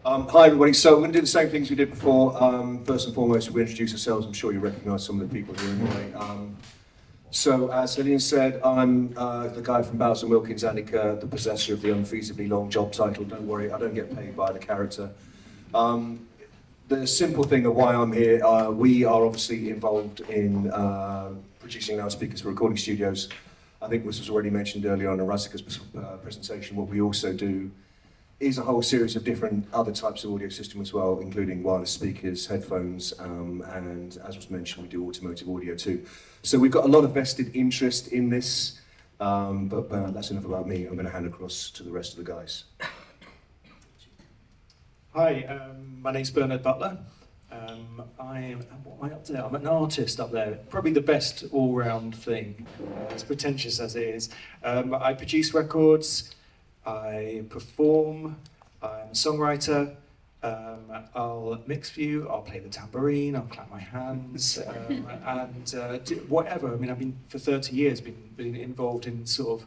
Hi everybody, so we're going to do the same things we did before. First and foremost, we introduce ourselves. I'm sure you recognise some of the people here anyway. So as Halina said, I'm the guy from Bowers and Wilkins, Kerr, the possessor of the unfeasibly long job title. Don't worry, I don't get paid by the character. The simple thing of why I'm here, we are obviously involved in producing loudspeakers for recording studios. I think this was already mentioned earlier on in Razika's presentation. What we also do is a whole series of different other types of audio system as well, including wireless speakers, headphones, and as was mentioned, we do automotive audio too. So we've got a lot of vested interest in this, but that's enough about me. I'm going to hand across to the rest of the guys. Hi, my name's Bernard Butler. What am I up to there? I'm an artist up there. Probably the best all-round thing, as pretentious as it is. I produce records, I perform, I'm a songwriter, I'll mix for you, I'll play the tambourine, I'll clap my hands, and do whatever. I mean, I've been, for 30 years, been involved in sort of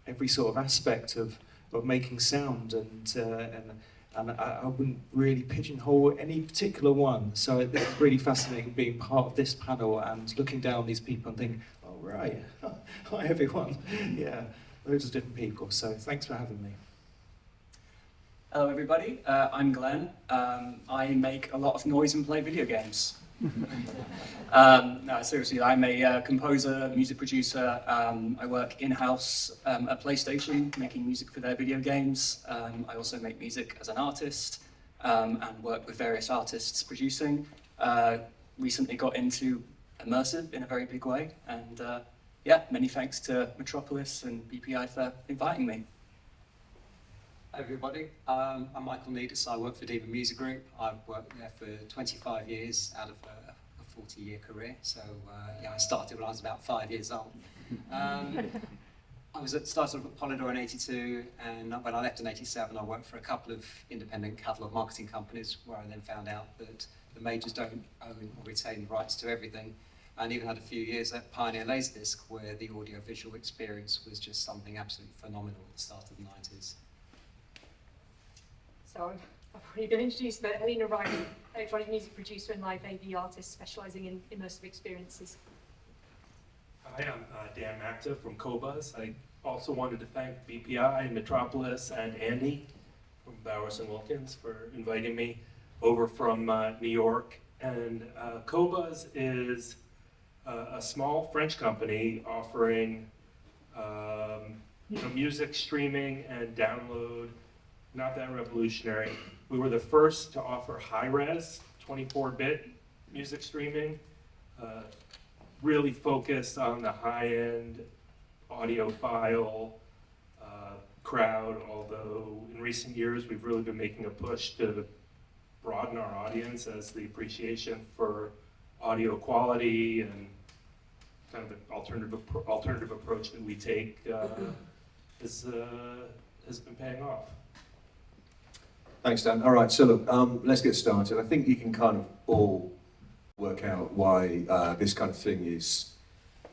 every sort of aspect of making sound, and I wouldn't really pigeonhole any particular one. So it's really fascinating being part of this panel and looking down these people and thinking, oh right, hi everyone, yeah. Loads of different people, so thanks for having me. Hello everybody, I'm Glen. I make a lot of noise and play video games. No, seriously, I'm a composer, music producer. I work in-house at PlayStation, making music for their video games. I also make music as an artist and work with various artists producing. Recently got into Immersive in a very big way, and yeah, many thanks to Metropolis and BPI for inviting me. Hi everybody, I'm Michael Neidus. I work for Diva Music Group. I've worked there for 25 years out of a 40-year career. So yeah, I started when I was about 5 years old. I started at Polydor in '82, and when I left in '87, I worked for a couple of independent catalogue marketing companies, where I then found out that the majors don't own or retain rights to everything. And even had a few years at Pioneer Laserdisc, where the audio-visual experience was just something absolutely phenomenal at the start of the 90s. So I've already been introduced, but Halina Rice, electronic music producer and live AV artist specialising in immersive experiences. Hi, I'm Dan Mackta from Qobuz. I also wanted to thank BPI, Metropolis, and Andy from Bowers and Wilkins for inviting me over from New York. And Qobuz is a small French company offering music streaming and download. Not that revolutionary. We were the first to offer high-res 24-bit music streaming, really focused on the high-end audiophile crowd, although in recent years we've really been making a push to broaden our audience as the appreciation for audio quality and kind of the alternative approach that we take has been paying off. Thanks, Dan. All right, so look, let's get started. I think you can kind of all work out why this kind of thing is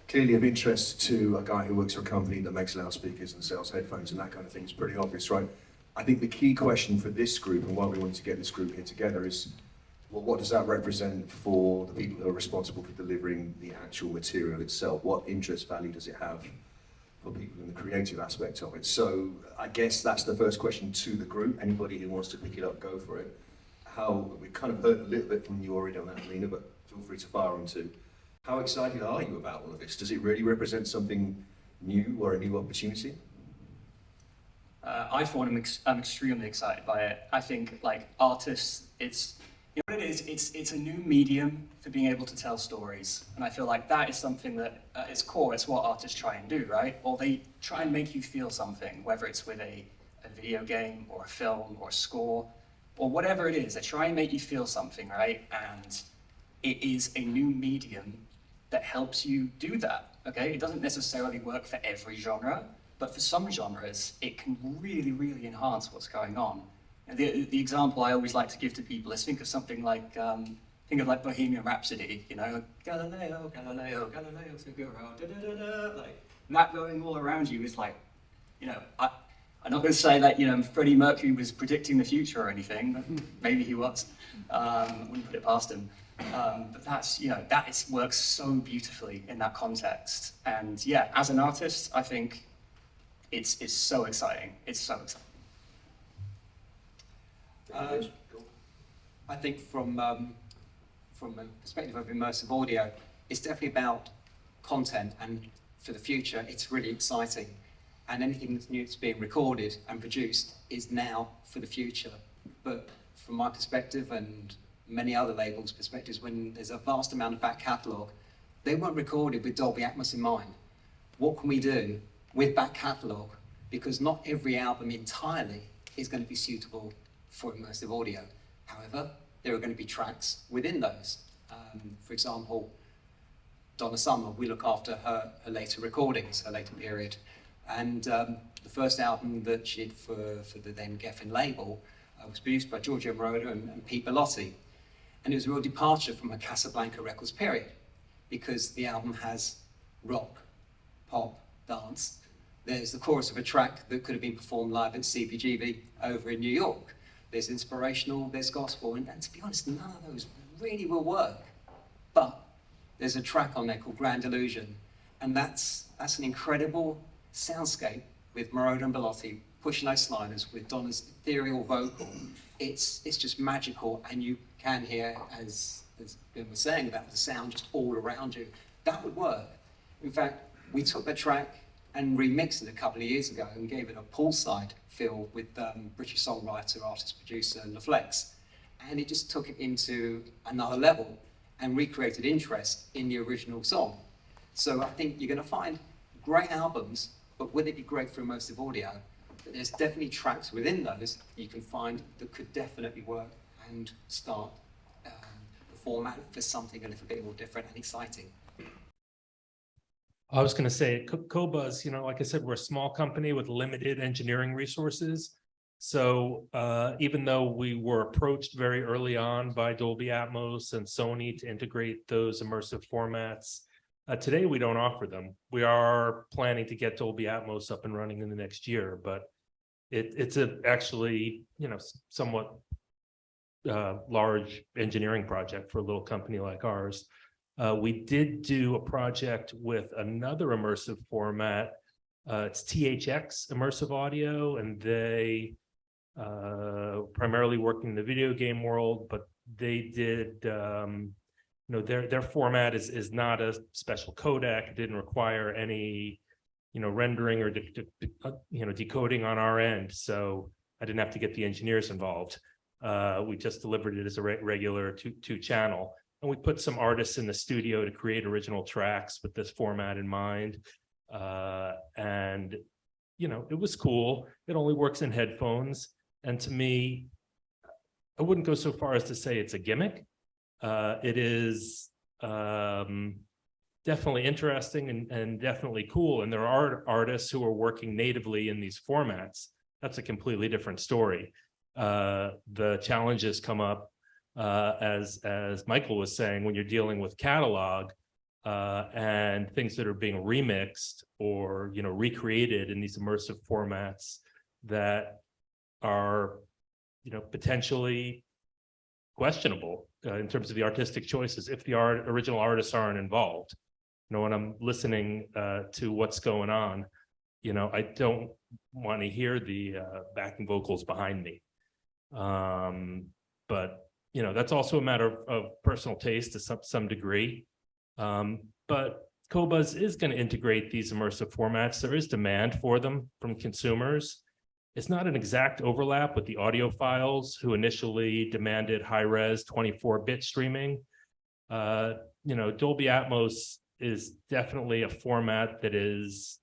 clearly of interest to a guy who works for a company that makes loudspeakers and sells headphones and that kind of thing. Is pretty obvious, right? I think the key question for this group and why we wanted to get this group here together is, well, what does that represent for the people who are responsible for delivering the actual material itself? What interest value does it have for people in the creative aspect of it? So I guess that's the first question to the group. Anybody who wants to pick it up, go for it. We kind of heard a little bit from you already on that, Halina, but feel free to fire on too. How excited are you about all of this? Does it really represent something new or a new opportunity? I thought I'm extremely excited by it. I think, like, artists, it's, you know what it is? It's a new medium for being able to tell stories. And I feel like that is something that, at its core, it's what artists try and do, right? Or they try and make you feel something, whether it's with a video game or a film or a score, or whatever it is. They try and make you feel something, right? And it is a new medium that helps you do that, okay? It doesn't necessarily work for every genre, but for some genres, it can really, really enhance what's going on. And the example I always like to give to people is think of something like, Bohemian Rhapsody, you know, Galileo, Galileo, Galileo, Figaro, da da da da, like that going all around you is like, you know, I I'm not going to say that, you know, Freddie Mercury was predicting the future or anything, but maybe he was. Wouldn't put it past him. But that's, you know, works so beautifully in that context. And yeah, as an artist, I think it's so exciting. It's so exciting. I think from a perspective of immersive audio, it's definitely about content, and for the future, it's really exciting. And anything that's new that's being recorded and produced is now for the future. But from my perspective and many other labels' perspectives, when there's a vast amount of back catalogue, they weren't recorded with Dolby Atmos in mind. What can we do with back catalogue? Because not every album entirely is going to be suitable for immersive audio. However, there are going to be tracks within those. For example, Donna Summer, we look after her later recordings, her later period. And the first album that she did for the then Geffen label was produced by Giorgio Moroder and Pete Bellotti. And it was a real departure from her Casablanca Records period, because the album has rock, pop, dance. There's the chorus of a track that could have been performed live at CBGB over in New York. There's inspirational, there's gospel, and to be honest, none of those really will work. But there's a track on there called Grand Illusion, and that's an incredible soundscape with Moroder and Bellotti pushing those sliders with Donna's ethereal vocal. It's just magical, and you can hear, as Ben was saying, about the sound just all around you. That would work. In fact, we took the track and remixed it a couple of years ago and gave it a poolside feel with British songwriter, artist, producer LaFlex. And it just took it into another level and recreated interest in the original song. So I think you're going to find great albums, but would it be great for immersive audio? But there's definitely tracks within those you can find that could definitely work and start the format for something a little bit more different and exciting. I was going to say, Qobuz, you know, like I said, we're a small company with limited engineering resources. So even though we were approached very early on by Dolby Atmos and Sony to integrate those immersive formats, today we don't offer them. We are planning to get Dolby Atmos up and running in the next year, but it's actually, you know, somewhat large engineering project for a little company like ours. We did do a project with another immersive format. It's THX Immersive Audio, and they primarily work in the video game world, but they did, you know, their format is not a special codec. It didn't require any, you know, rendering or you know, decoding on our end. So I didn't have to get the engineers involved. We just delivered it as a regular two channel. And we put some artists in the studio to create original tracks with this format in mind. And, you know, it was cool. It only works in headphones. And to me, I wouldn't go so far as to say it's a gimmick. It is definitely interesting and definitely cool. And there are artists who are working natively in these formats. That's a completely different story. The challenges come up as Michael was saying, when you're dealing with catalog and things that are being remixed or, you know, recreated in these immersive formats that are, you know, potentially questionable in terms of the artistic choices if the original artists aren't involved. You know, when I'm listening to what's going on, you know, I don't want to hear the backing vocals behind me. But you know, that's also a matter of personal taste to some degree. But Qobuz is going to integrate these immersive formats. There is demand for them from consumers. It's not an exact overlap with the audiophiles who initially demanded high-res 24-bit streaming. You know, Dolby Atmos is definitely a format that is,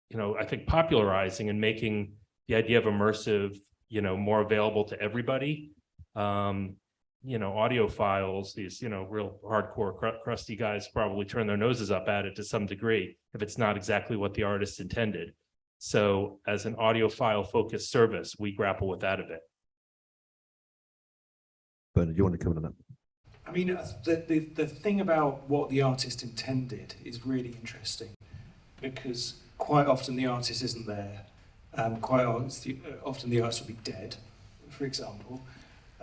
you know, I think popularizing and making the idea of immersive, you know, more available to everybody. You know, audiophiles, these, you know, real hardcore crusty guys probably turn their noses up at it to some degree if it's not exactly what the artist intended. So as an audiophile focused service, we grapple with that a bit. Bernard, you want to comment on that? I mean, the thing about what the artist intended is really interesting, because quite often the artist isn't there. and quite often the artist will be dead, for example.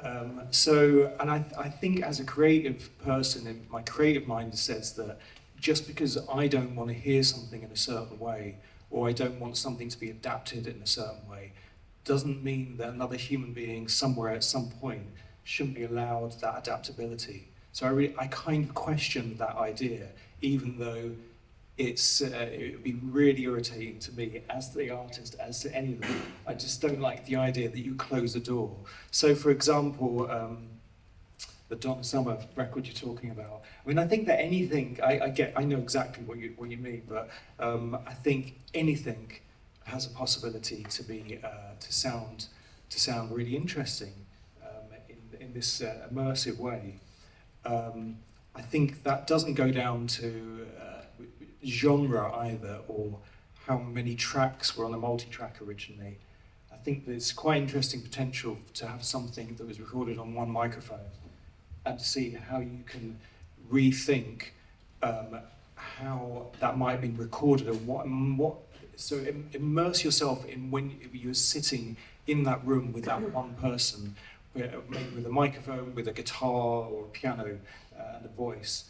And I think as a creative person, my creative mind says that just because I don't want to hear something in a certain way, or I don't want something to be adapted in a certain way, doesn't mean that another human being somewhere at some point shouldn't be allowed that adaptability. So I kind of question that idea, even though it would be really irritating to me as the artist, as to any of them. I just don't like the idea that you close the door. So for example, the Donna Summer record you're talking about, I mean, I think that anything, I know exactly what you mean, but I think anything has a possibility to be, to sound really interesting in this immersive way. I think that doesn't go down to genre either, or how many tracks were on a multi-track originally. I think there's quite interesting potential to have something that was recorded on one microphone and to see how you can rethink how that might have been recorded and so immerse yourself in when you're sitting in that room with that one person, maybe with a microphone, with a guitar or a piano and a voice.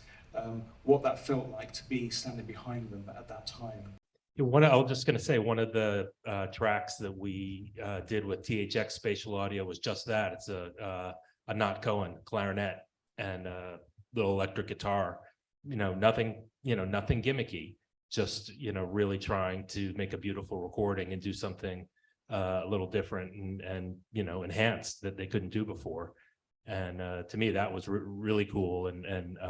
What that felt like to be standing behind them at that time. I was just going to say, one of the tracks that we did with THX Spatial Audio was just that. It's a Not Cohen clarinet and a little electric guitar. Nothing gimmicky. Just really trying to make a beautiful recording and do something a little different and enhanced that they couldn't do before. And to me, that was really cool and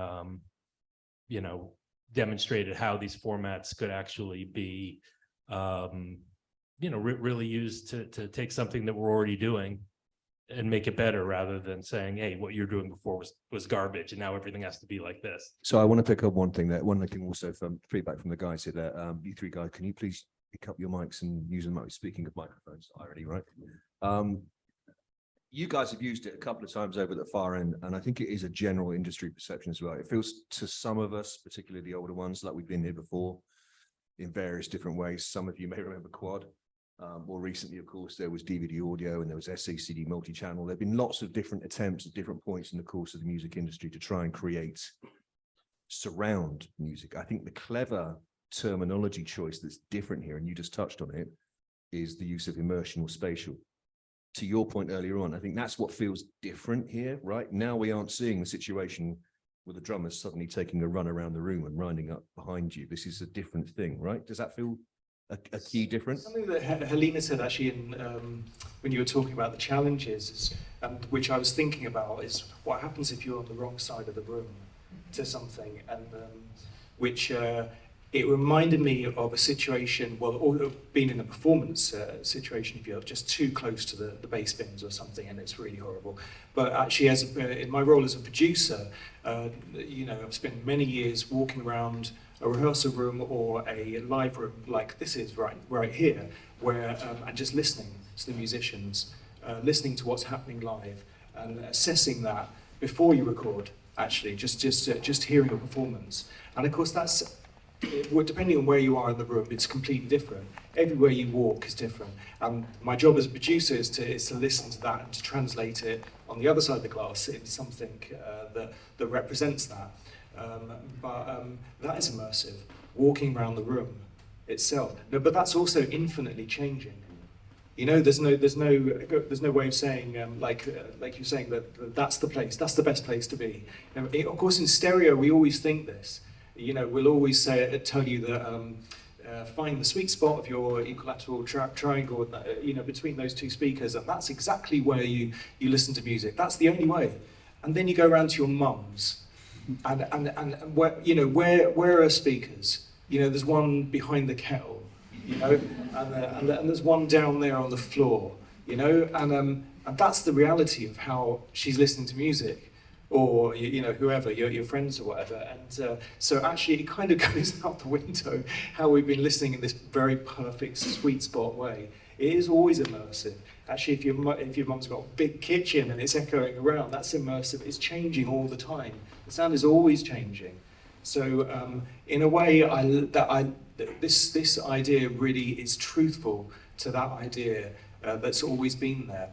demonstrated how these formats could actually be, really used to take something that we're already doing and make it better, rather than saying, hey, what you're doing before was garbage and now everything has to be like this. So I want to pick up one thing also from feedback from the guys here that you three guys, can you please pick up your mics and use them? Speaking of microphones, irony, right? You guys have used it a couple of times over at the far end, and I think it is a general industry perception as well. It feels to some of us, particularly the older ones, like we've been here before in various different ways. Some of you may remember Quad. More recently, of course, there was DVD audio and there was SACD multi-channel. There have been lots of different attempts at different points in the course of the music industry to try and create surround music. I think the clever terminology choice that's different here, and you just touched on it, is the use of immersion or spatial. To your point earlier on, I think that's what feels different here, right? Now we aren't seeing the situation with the drummers suddenly taking a run around the room and winding up behind you. This is a different thing, right? Does that feel a key difference? Something that Halina said actually when you were talking about the challenges, which I was thinking about, is what happens if you're on the wrong side of the room to something, and which it reminded me of a situation, or being in a performance situation, if you're just too close to the bass bins or something, and it's really horrible. But actually, in my role as a producer, I've spent many years walking around a rehearsal room or a live room like this is right here, where and just listening to the musicians, listening to what's happening live, and assessing that before you record. Actually, just hearing a performance, and of course that's. Depending on where you are in the room, it's completely different. Everywhere you walk is different. And my job as a producer is to listen to that and to translate it on the other side of the glass into something that represents that. That is immersive, walking around the room itself. No, but that's also infinitely changing. There's no way of saying like you're saying that that's the place, that's the best place to be. Of course, in stereo, we always think this. We'll always tell you that find the sweet spot of your equilateral triangle, between those two speakers, and that's exactly where you listen to music. That's the only way. And then you go around to your mums, and where are speakers? There's one behind the kettle, and there's one down there on the floor, and that's the reality of how she's listening to music. Or whoever, your friends or whatever, and so actually it kind of goes out the window how we've been listening in this very perfect sweet spot way. It is always immersive. Actually, if your mum's got a big kitchen and it's echoing around, that's immersive. It's changing all the time. The sound is always changing. So in a way, this idea really is truthful to that idea that's always been there.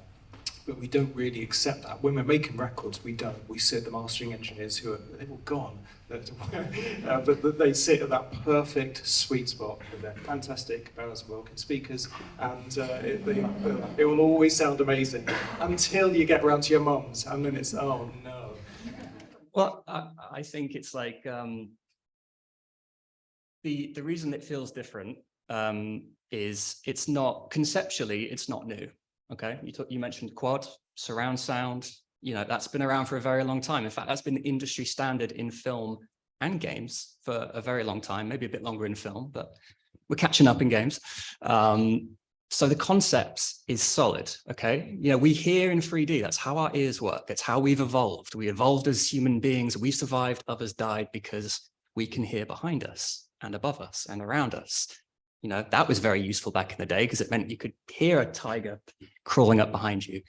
But we don't really accept that. When we're making records, we don't. We sit the mastering engineers who are all gone, but they sit at that perfect sweet spot with their fantastic Bernard and Wilkins speakers, and it will always sound amazing until you get around to your mum's, and then it's, oh no. Well, I think it's like the reason it feels different is it's not conceptually, it's not new. Okay, you mentioned quad, surround sound, you know, that's been around for a very long time. In fact, that's been the industry standard in film and games for a very long time, maybe a bit longer in film, but we're catching up in games. So the concept is solid, okay? You know, we hear in 3D, that's how our ears work. It's how we've evolved. We evolved as human beings. We survived, others died because we can hear behind us and above us and around us. You know, that was very useful back in the day because it meant you could hear a tiger crawling up behind you.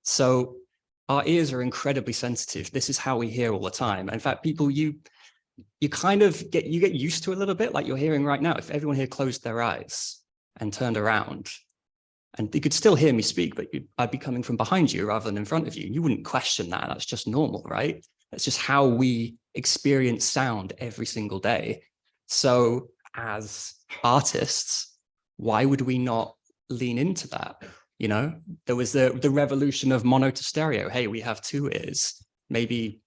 So our ears are incredibly sensitive. This is how we hear all the time. In fact, people, you kind of get used to a little bit like you're hearing right now. If everyone here closed their eyes and turned around, and you could still hear me speak, but I'd be coming from behind you rather than in front of you. You wouldn't question that. That's just normal, right? That's just how we experience sound every single day. So as artists, why would we not lean into that? You know, there was the revolution of mono to stereo. Hey, we have two ears. Maybe,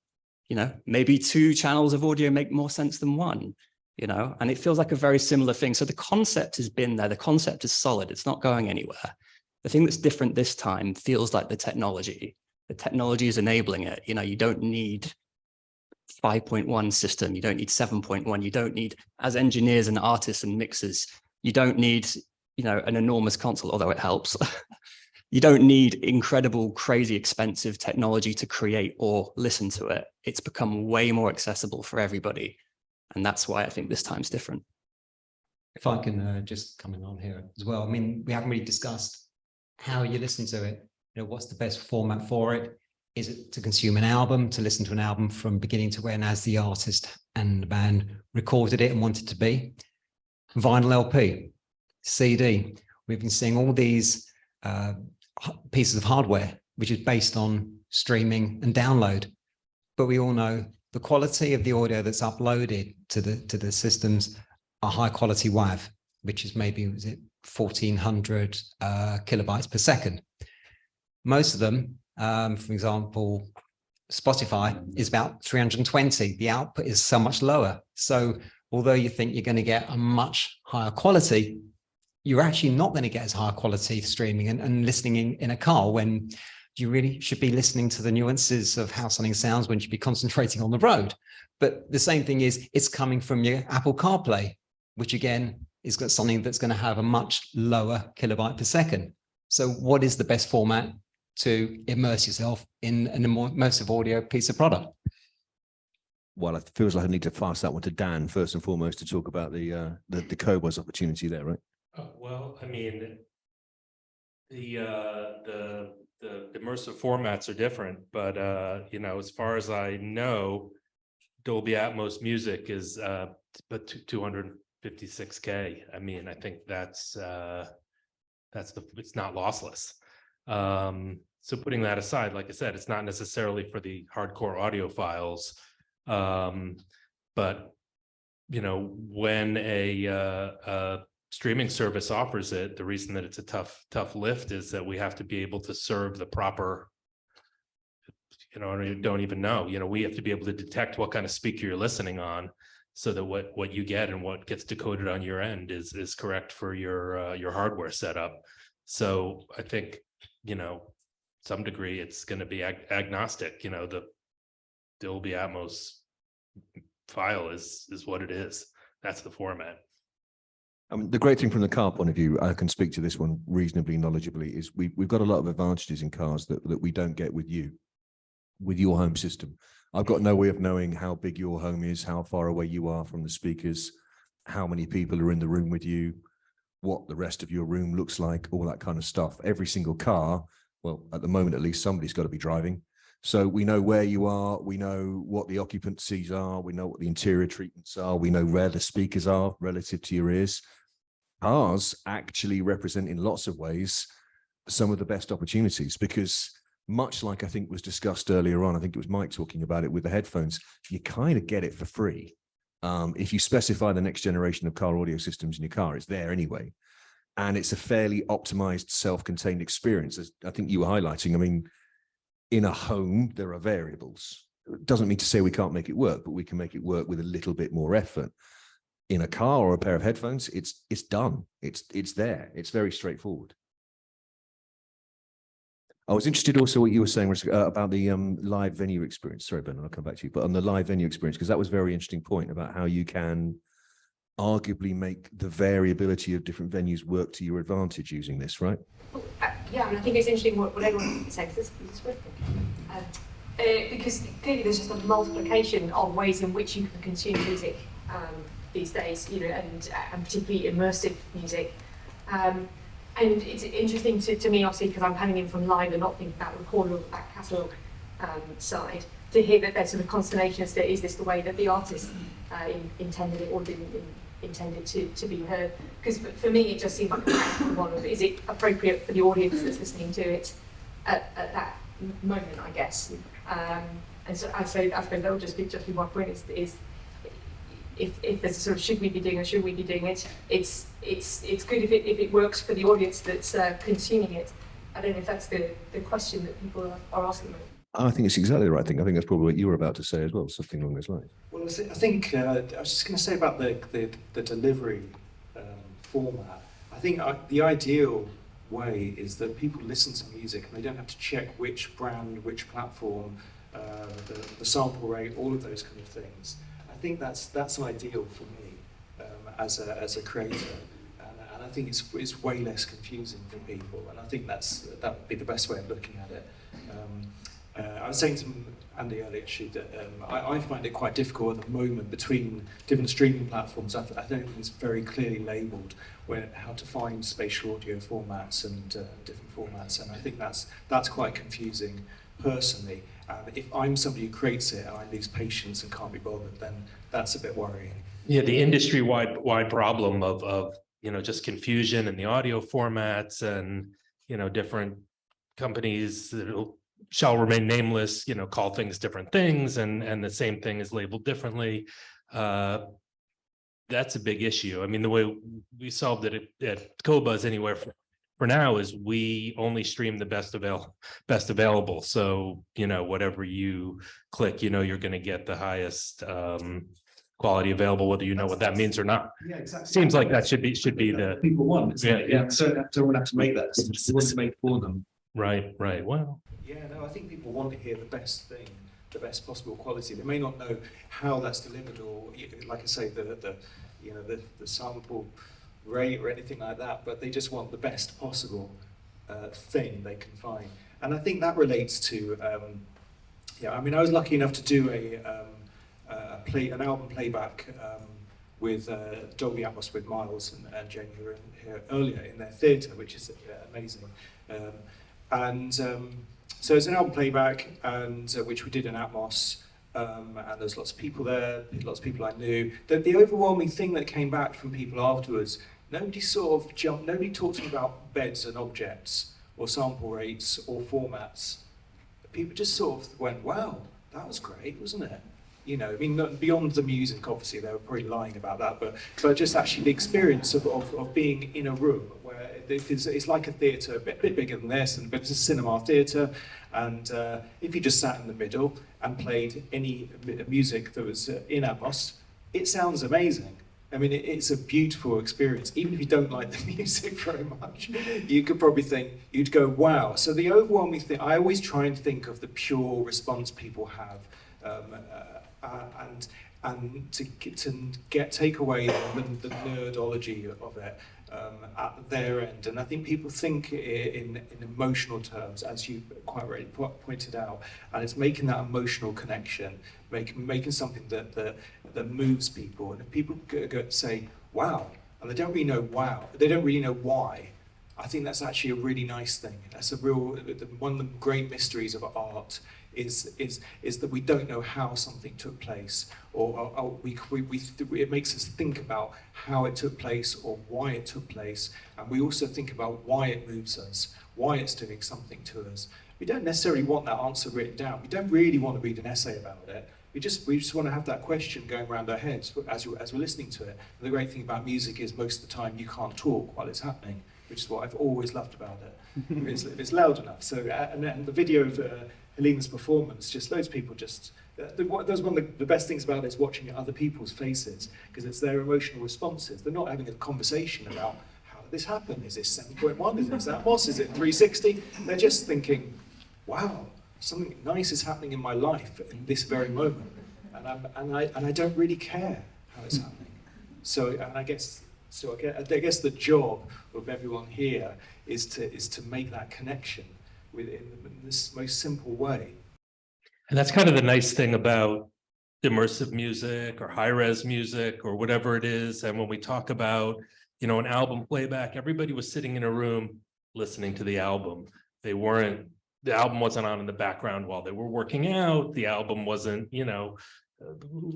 you know, maybe two channels of audio make more sense than one, you know, and it feels like a very similar thing. So the concept has been there. The concept is solid. It's not going anywhere. The thing that's different this time feels like the technology. The technology is enabling it. You know, you don't need 5.1 system. You don't need 7.1. You don't need, as engineers and artists and mixers, you don't need, you know, an enormous console, although it helps. You don't need incredible, crazy, expensive technology to create or listen to it. It's become way more accessible for everybody. And that's why I think this time's different. If I can just come in on here as well. I mean, we haven't really discussed how you listen to it. You know, what's the best format for it? Is it to consume an album, to listen to an album from beginning to end as the artist and the band recorded it and wanted to be? Vinyl LP, CD. We've been seeing all these pieces of hardware, which is based on streaming and download. But we all know the quality of the audio that's uploaded to the systems are high quality WAV, which is maybe, was it 1400 kilobytes per second. Most of them, for example, Spotify is about 320. The output is so much lower. So although you think you're going to get a much higher quality, you're actually not going to get as high quality streaming and listening in a car when you really should be listening to the nuances of how something sounds when you should be concentrating on the road. But the same thing is it's coming from your Apple CarPlay, which again is got something that's going to have a much lower kilobyte per second. So what is the best format to immerse yourself in an immersive audio piece of product? Well, it feels like I need to pass that one to Dan first and foremost to talk about the Qobuz opportunity there, right? Oh, well, I mean, the immersive formats are different, but you know, as far as I know, Dolby Atmos music is but 256K. I mean, I think it's not lossless. So putting that aside, like I said, it's not necessarily for the hardcore audiophiles, but you know, when a streaming service offers it, the reason that it's a tough lift is that we have to be able to serve the proper, you know, I don't even know, you know, we have to be able to detect what kind of speaker you're listening on so that what you get and what gets decoded on your end is correct for your hardware setup. So I think, you know, some degree it's going to be agnostic, you know, the Dolby Atmos file is what it is. That's the format. I mean, the great thing from the car point of view, I can speak to this one reasonably knowledgeably, is we've got a lot of advantages in cars that we don't get with your home system. I've got no way of knowing how big your home is, how far away you are from the speakers, how many people are in the room with you, what the rest of your room looks like, all that kind of stuff. Every single car, well, at the moment, at least somebody's got to be driving. So we know where you are, we know what the occupancies are, we know what the interior treatments are, we know where the speakers are relative to your ears. cars actually represent in lots of ways some of the best opportunities, because much like I think was discussed earlier on, I think it was Mike talking about it with the headphones, you kind of get it for free. If you specify the next generation of car audio systems in your car, it's there anyway. And it's a fairly optimized, self-contained experience, as I think you were highlighting. I mean, in a home, there are variables. It doesn't mean to say we can't make it work, but we can make it work with a little bit more effort. In a car or a pair of headphones, it's done. It's there. It's very straightforward. I was interested also what you were saying about the live venue experience. Sorry, Ben, I'll come back to you. But on the live venue experience, because that was a very interesting point about how you can arguably make the variability of different venues work to your advantage using this, right? Well, yeah, and I think it's interesting what everyone says. Because clearly there's just a multiplication of ways in which you can consume music these days, you know, and particularly immersive music. And it's interesting to me, obviously, because I'm coming in from live and not thinking about recording or back catalogue side, to hear that there's sort of consternation as to, is this the way that the artist intended it or didn't intended to be heard? Because for me, it just seems like a practical one of, is it appropriate for the audience that's listening to it at that moment, I guess. And so I suppose that would just be my point is if there's a sort of should we be doing or should we be doing it, it's good if it works for the audience that's consuming it. I don't know if that's the question that people are asking. I think it's exactly the right thing. I think that's probably what you were about to say as well, something along those lines. Well, I think I was just going to say about the delivery format. I think the ideal way is that people listen to music and they don't have to check which brand, which platform, the sample rate, all of those kind of things. I think that's ideal for me as a creator, and I think it's way less confusing for people. And I think that would be the best way of looking at it. I was saying to Andy earlier actually that I find it quite difficult at the moment between different streaming platforms. I don't think it's very clearly labelled how to find spatial audio formats and different formats, and I think that's quite confusing personally. If I'm somebody who creates it and I lose patience and can't be bothered, then that's a bit worrying. Yeah, the industry-wide problem of just confusion in the audio formats, and different companies that shall remain nameless, call things different things, and the same thing is labeled differently. That's a big issue. I mean, the way we solved it at Qobuz anywhere for now is we only stream the best available. So, whatever you click, you're going to get the highest quality available, whether you know what that means or not. Yeah, exactly. Seems like that should be the people want. Yeah. So don't have to make that. It's want to make for them. right. Well, Yeah, no, I think people want to hear the best thing, the best possible quality. They may not know how that's delivered, or like I say, the sample rate or anything like that, but they just want the best possible thing they can find. And I think that relates to, I mean, I was lucky enough to do an album playback with Dolby Atmos with Miles and Jenny, who were here earlier in their theatre, which is amazing. So it's an album playback, and which we did in Atmos, and there's lots of people there, lots of people I knew. The overwhelming thing that came back from people afterwards, nobody talked to me about beds and objects, or sample rates, or formats. People just sort of went, wow, that was great, wasn't it? I mean, beyond the music, obviously, they were probably lying about that, but just actually the experience of being in a room where it's like a theatre, a bit bigger than this, but it's a cinema theatre, and if you just sat in the middle and played any music that was in Atmos, it sounds amazing. I mean, it's a beautiful experience. Even if you don't like the music very much, you could probably you'd go, wow. So the overwhelming thing, I always try and think of the pure response people have, and to take away the nerdology of it at their end. And I think people think in emotional terms, as you quite rightly pointed out, and it's making that emotional connection, making something that moves people. And if people say, wow, and they don't really know why, I think that's actually a really nice thing. That's one of the great mysteries of art is that we don't know how something took place, or it makes us think about how it took place or why it took place, and we also think about why it moves us, why it's doing something to us. We don't necessarily want that answer written down. We don't really want to read an essay about it. We just want to have that question going around our heads as we're listening to it. And the great thing about music is most of the time you can't talk while it's happening, which is what I've always loved about it. if it's loud enough. So, and the video of Halina's performance, just loads of people just. That's one of the best things about it is watching other people's faces, because it's their emotional responses. They're not having a conversation about how did this happen. Is this 7.1? Is that MOS? Is it 360? They're just thinking, wow, something nice is happening in my life in this very moment, and I don't really care how it's happening. So, I guess the job of everyone here is to make that connection in this most simple way. And that's kind of the nice thing about immersive music or high-res music or whatever it is. And when we talk about, you know, an album playback, everybody was sitting in a room listening to the album. The album wasn't on in the background while they were working out. The album wasn't, you know,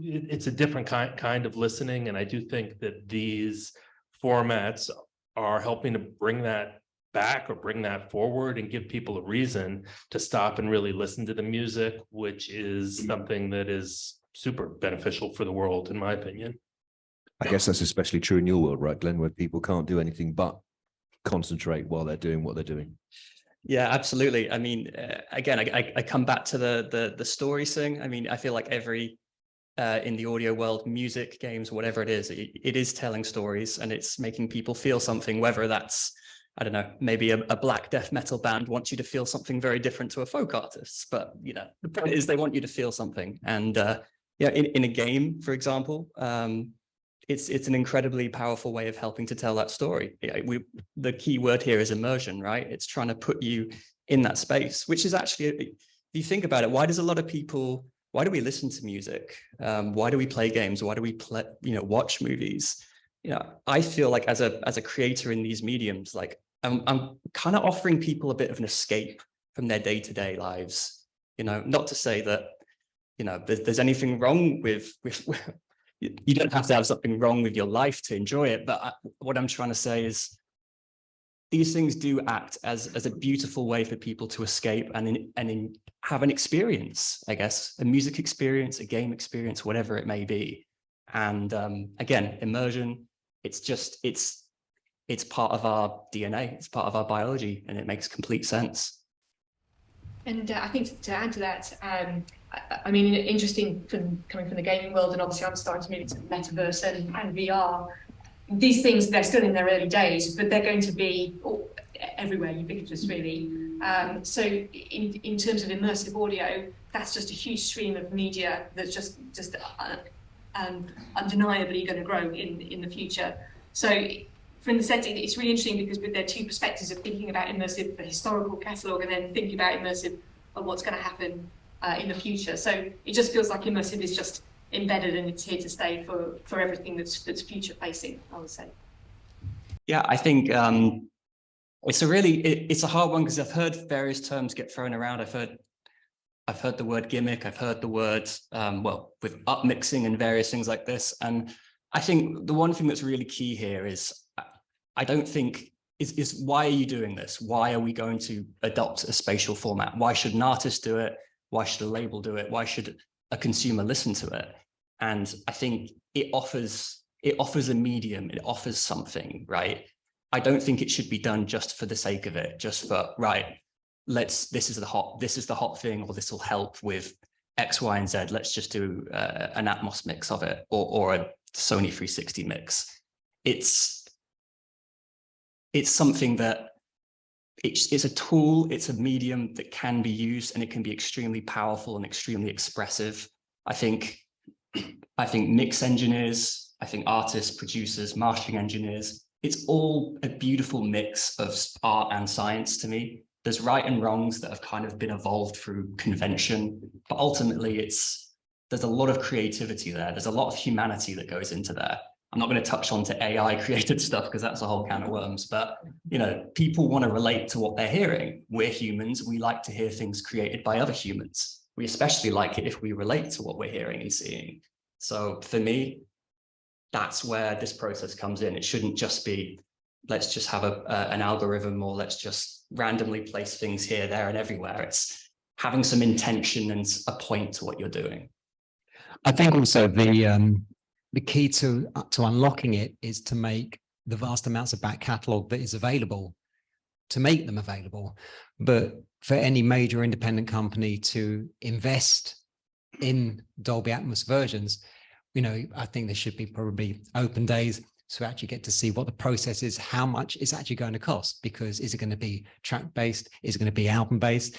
it's a different kind of listening. And I do think that these formats are helping to bring that back or bring that forward and give people a reason to stop and really listen to the music, which is something that is super beneficial for the world, in my opinion. I guess that's especially true in your world, right, Glenn, where people can't do anything but concentrate while they're doing what they're doing. Yeah, absolutely. I mean, again, I come back to the story thing. I mean, I feel like every in the audio world, music, games, whatever it is telling stories, and it's making people feel something, whether that's, I don't know, maybe a black death metal band wants you to feel something very different to a folk artist. But, you know, the point is they want you to feel something. And yeah, in a game, for example, it's an incredibly powerful way of helping to tell that story. The key word here is immersion, right? It's trying to put you in that space, which is actually, if you think about it, why do we listen to music? Why do we play games? Why do we watch movies? You know, I feel like as a creator in these mediums, like I'm kind of offering people a bit of an escape from their day-to-day lives. You know, not to say that, you know, there's anything wrong with you don't have to have something wrong with your life to enjoy it. But what I'm trying to say is these things do act as a beautiful way for people to escape and have an experience, I guess, a music experience, a game experience, whatever it may be. And again, immersion, it's part of our DNA, it's part of our biology, and it makes complete sense. And I think to add to that, I mean, interesting coming from the gaming world, and obviously I'm starting to move into metaverse and VR. These things, they're still in their early days, but they're going to be everywhere, ubiquitous, really. So in terms of immersive audio, that's just a huge stream of media that's just undeniably going to grow in the future. So from the sense, it's really interesting because with their two perspectives of thinking about immersive, the historical catalogue, and then thinking about immersive of what's going to happen in the future. So it just feels like immersive is just embedded and it's here to stay for everything that's future facing, I would say. Yeah, I think it's a hard one because I've heard various terms get thrown around. I've heard the word gimmick. I've heard the word with upmixing and various things like this. And I think the one thing that's really key here is I don't think is why are you doing this? Why are we going to adopt a spatial format? Why should an artist do it? Why should a label do it? Why should a consumer listen to it? And I think it offers a medium, it offers something, right? I don't think it should be done just for the sake of it, just for, right, this is the hot thing, or this will help with X, Y, and Z. Let's just do an Atmos mix of it, or a Sony 360 mix. It's something that it's a tool, it's a medium that can be used, and it can be extremely powerful and extremely expressive. I think mix engineers, I think artists, producers, mastering engineers, it's all a beautiful mix of art and science to me. There's right and wrongs that have kind of been evolved through convention, but ultimately there's a lot of creativity there. There's a lot of humanity that goes into there. I'm not going to touch on to AI created stuff because that's a whole can of worms, but you know, people want to relate to what they're hearing. We're humans. We like to hear things created by other humans. we especially like it if we relate to what we're hearing and seeing. So for me, that's where this process comes in. It shouldn't just be, let's just have an algorithm, or let's just randomly place things here, there, and everywhere. It's having some intention and a point to what you're doing. I think also the key to unlocking it is to make the vast amounts of back catalogue that is available, to make them available. But for any major independent company to invest in Dolby Atmos versions, you know, I think there should be probably open days to actually get to see what the process is, how much it's actually going to cost, because is it going to be track-based? Is it going to be album-based?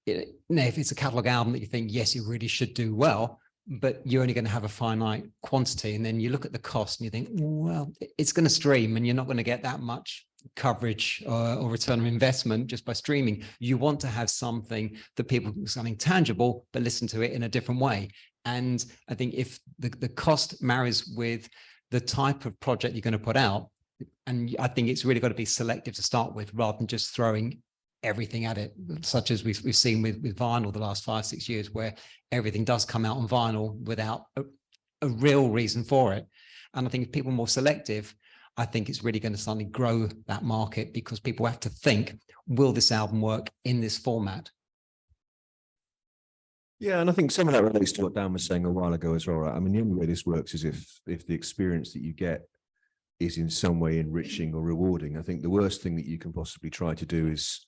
You know, if it's a catalog album that you think, yes, you really should do well, but you're only going to have a finite quantity, and then you look at the cost and you think, well, it's going to stream and you're not going to get that much coverage or return on investment just by streaming. You want to have something that people, something tangible, but listen to it in a different way. And I think if the cost marries with the type of project you're going to put out, and I think it's really got to be selective to start with, rather than just throwing everything at it, such as we've seen with vinyl the last 5-6 years, where everything does come out on vinyl without a real reason for it. And I think if people are more selective, I think it's really going to suddenly grow that market, because people have to think, will this album work in this format? Yeah, and I think some of that relates to what Dan was saying a while ago as well, right? I mean, the only way this works is if the experience that you get is in some way enriching or rewarding. I think the worst thing that you can possibly try to do is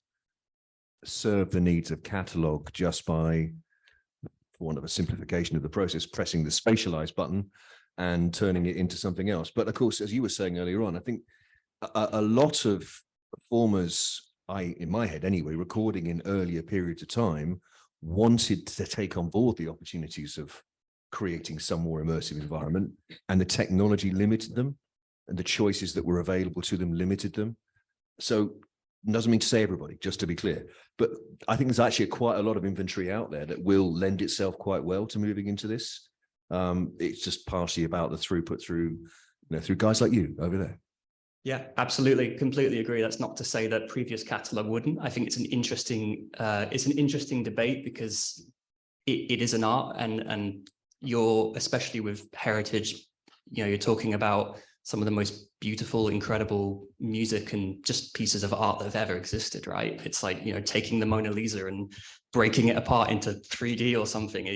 serve the needs of catalog just by, for want of a simplification of the process, pressing the spatialize button and turning it into something else. But of course, as you were saying earlier on, I think a lot of performers, in my head anyway, recording in earlier periods of time, wanted to take on board the opportunities of creating some more immersive environment, and the technology limited them, and the choices that were available to them limited them. So doesn't mean to say everybody, just to be clear, but I think there's actually quite a lot of inventory out there that will lend itself quite well to moving into this. It's just partially about the throughput through guys like you over there. Yeah, absolutely. Completely agree. That's not to say that previous catalog wouldn't. I think it's an interesting debate, because it is an art, and you're, especially with heritage, you know, you're talking about some of the most beautiful, incredible music and just pieces of art that have ever existed, right? It's like, you know, taking the Mona Lisa and breaking it apart into 3D or something.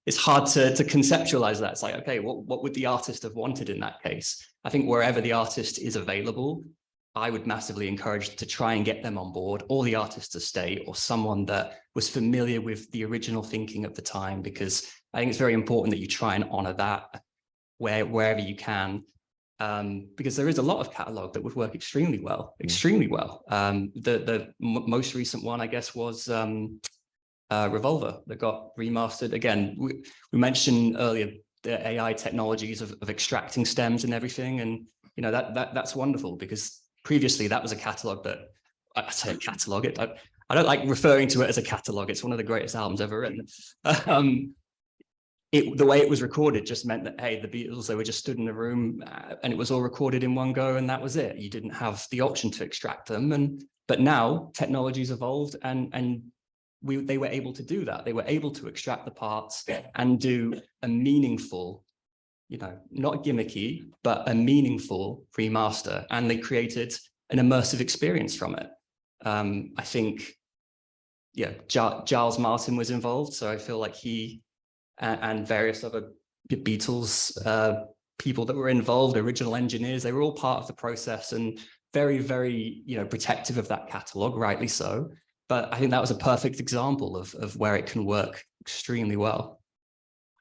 It's hard to conceptualize that. It's like, okay, what would the artist have wanted in that case? I think wherever the artist is available, I would massively encourage to try and get them on board, or the artist to stay, or someone that was familiar with the original thinking at the time, because I think it's very important that you try and honor that wherever you can. Because there is a lot of catalog that would work extremely well. The most recent one, I guess, was Revolver, that got remastered. Again, we mentioned earlier the AI technologies of extracting stems and everything, and you know that's wonderful, because previously that was a catalog that, I say a catalog, I don't like referring to it as a catalog. It's one of the greatest albums ever written. The way it was recorded just meant that, hey, the Beatles, they were just stood in a room and it was all recorded in one go, and that was it. You didn't have the option to extract them. But now technology's evolved, and they were able to do that. They were able to extract the parts and do a meaningful, you know, not gimmicky, but a meaningful remaster. And they created an immersive experience from it. I think, yeah, Giles Martin was involved. So I feel like he and various other Beatles people that were involved, original engineers, they were all part of the process, and very, very, you know, protective of that catalog, rightly so. But I think that was a perfect example of where it can work extremely well.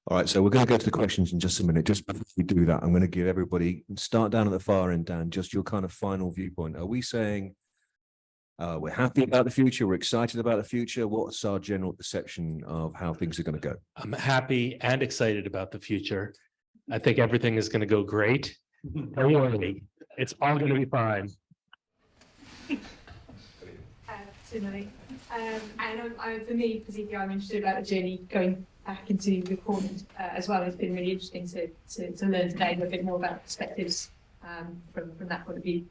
All right, so we're going to go to the questions in just a minute. Just before we do that, I'm going to give everybody, start down at the far end, Dan, just your kind of final viewpoint. Are we saying we're happy about the future, we're excited about the future? What's our general perception of how things are going to go? I'm happy and excited about the future. I think everything is going to go great. Don't worry, it's all going to be fine. Similarly, and for me particularly, I'm interested about the journey going back into recording as well. It's been really interesting to learn today a bit more about perspectives from that point of view.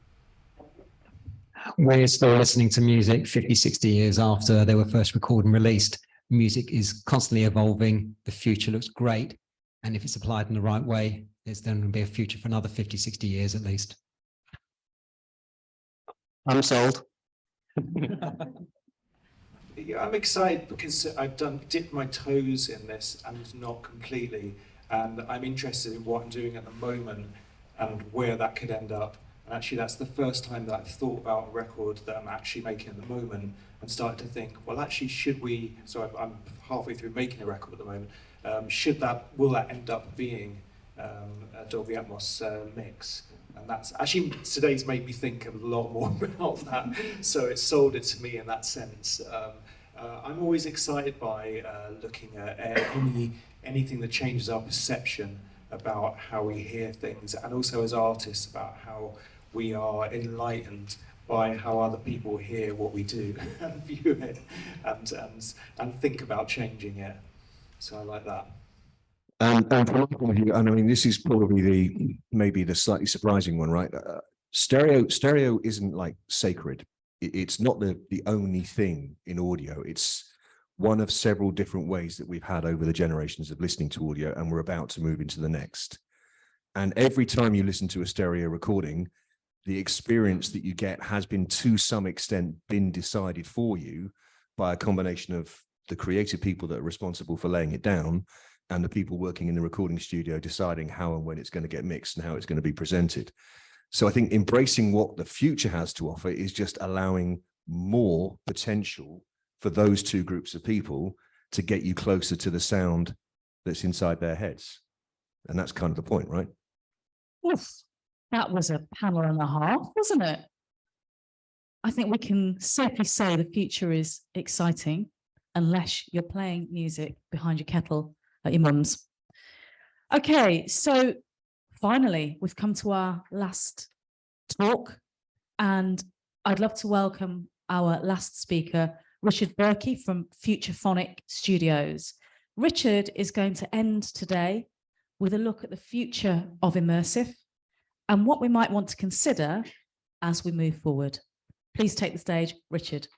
We're still listening to music 50, 60 years after they were first recorded and released. music is constantly evolving. The future looks great. And if it's applied in the right way, there's then going to be a future for another 50, 60 years at least. I'm sold. Yeah, I'm excited because I've dipped my toes in this and not completely, and I'm interested in what I'm doing at the moment and where that could end up. And actually, that's the first time that I've thought about a record that I'm actually making at the moment and started to think, well, actually, should we? So I'm halfway through making a record at the moment. Will that end up being a Dolby Atmos mix? And that's actually, today's made me think a lot more about that. So it sold it to me in that sense. I'm always excited by looking at anything that changes our perception about how we hear things, and also as artists about how we are enlightened by how other people hear what we do and view it and think about changing it. So I like that. And from my point of view, and I mean, this is probably maybe the slightly surprising one, right? Stereo isn't like sacred. It's not the only thing in audio. It's one of several different ways that we've had over the generations of listening to audio, and we're about to move into the next. And every time you listen to a stereo recording, the experience that you get has been to some extent been decided for you by a combination of the creative people that are responsible for laying it down and the people working in the recording studio deciding how and when it's going to get mixed and how it's going to be presented. So I think embracing what the future has to offer is just allowing more potential for those two groups of people to get you closer to the sound that's inside their heads. And that's kind of the point, right? Oof, that was a panel and a half, wasn't it? I think we can safely say the future is exciting, unless you're playing music behind your kettle at your mum's. Okay, so finally, we've come to our last talk, and I'd love to welcome our last speaker, Richard Berkey from Future Phonic Studios. Richard is going to end today with a look at the future of immersive and what we might want to consider as we move forward. Please take the stage, Richard.